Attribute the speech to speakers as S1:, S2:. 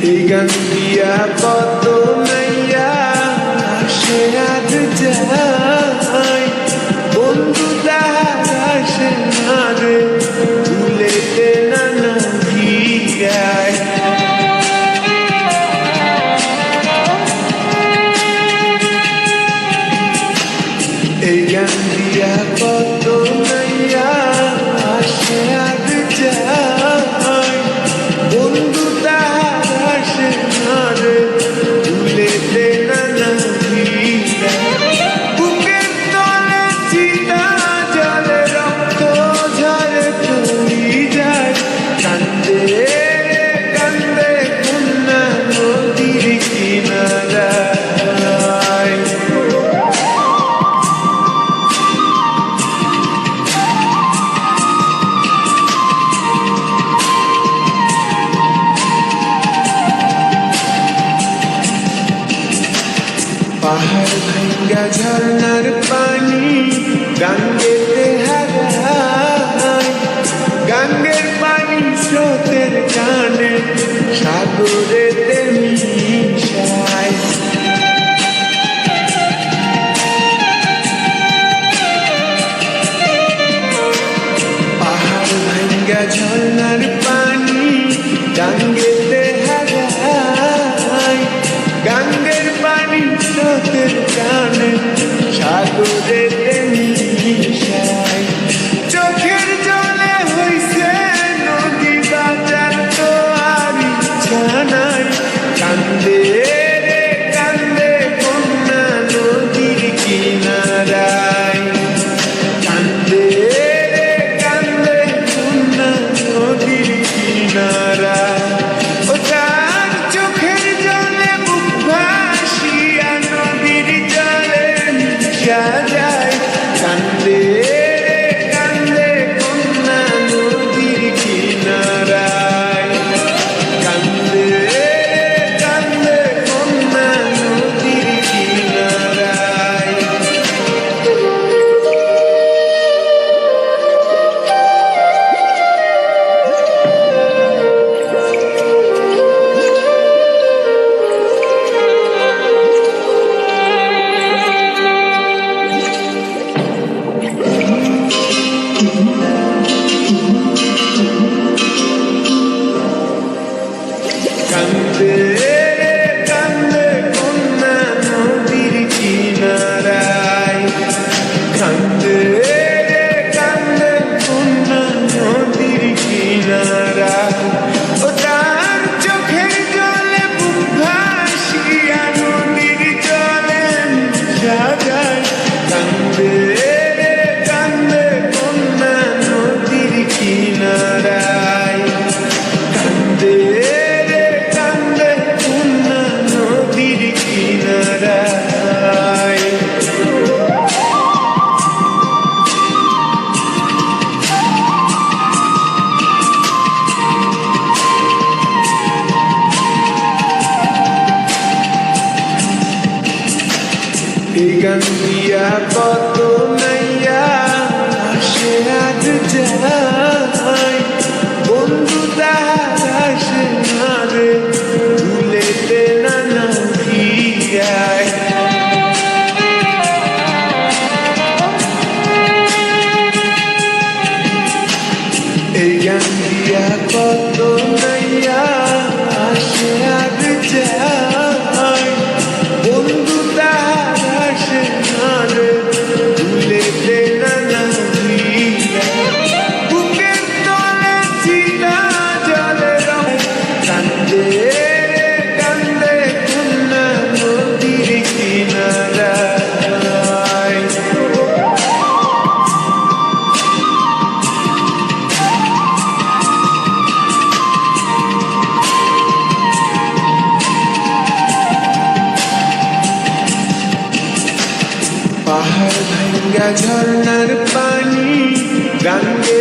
S1: এই গান দিয়া কত নাইয়া আসে আর যায়, বন্ধু তাহার আসে না রে, ভুলেতে নানা ভিড়ায়। এই গান দিয়া কত নাইয়া আসে আর যায়, বন্ধু তাহার আসে না রে, ভুলেতে নানা ভিড়ায়। বুকের তলে চিতা জলে রক্ত ঝরে পড়ি যায়, কান্দে কান্দে কন্যা নদীর কিনারায়। পাহাড় ভাঙ্গা ঝর্ণার পানি গাঙ্গেতে হারায়, গাঙ্গের পানি স্রোতের টানে সাগরেতে মিশায়। পাহাড় ভাঙ্গা ঝর্ণার পানি গাঙ্গেতে হারায়, গাঙ্গের পানি স্রোতের টানে সাগরেতে মিশায়। চোখের জলে হইছে নদী বাজার তো আর ইচ্ছা নাই, কান্দে রে কান্দে কন্যা নদীর কিনারায়। কান্দে রে কান্দে কন্যা নদীর কিনারায়। ও তার চোখের জলে বুক ভাসিয়া নদীর জলে মিশা যায়, কান্দে রে কান্দে কন্যা নদীর কিনারায়। কান্দে রে কান্দে কন্যা নদীর কিনারায়। কান্দে রে কান্দে কন্যা নদীর কিনারায়। কান্দে রে কান্দে কন্যা নদীর কিনারায়। ও তার চোখের জলে বুক ভাসিয়া নদীর জলে মিশা যায়, কান্দে রে কান্দে কন্যা নদীর কিনারায়। কান্দে রে কান্দে কন্যা নদীর কিনারায়। এই গান দিয়া কত নাইয়া আসে আর যায়, বন্ধু তাহার আসে না রে, ভুলেতে নানা ভিড়ায়। এই গান দিয়া কত নাইয়া আসে আর যায়, বন্ধু তাহার আসে না রে, ভুলেতে নানা ভিড়ায়। বুকের তলে চিতা জলে কান্দে রে কান্দে কন্যা নদীর কিনারায়। পাহাড় ভাঙ্গা ঝর্ণার পানি গাঙ্গে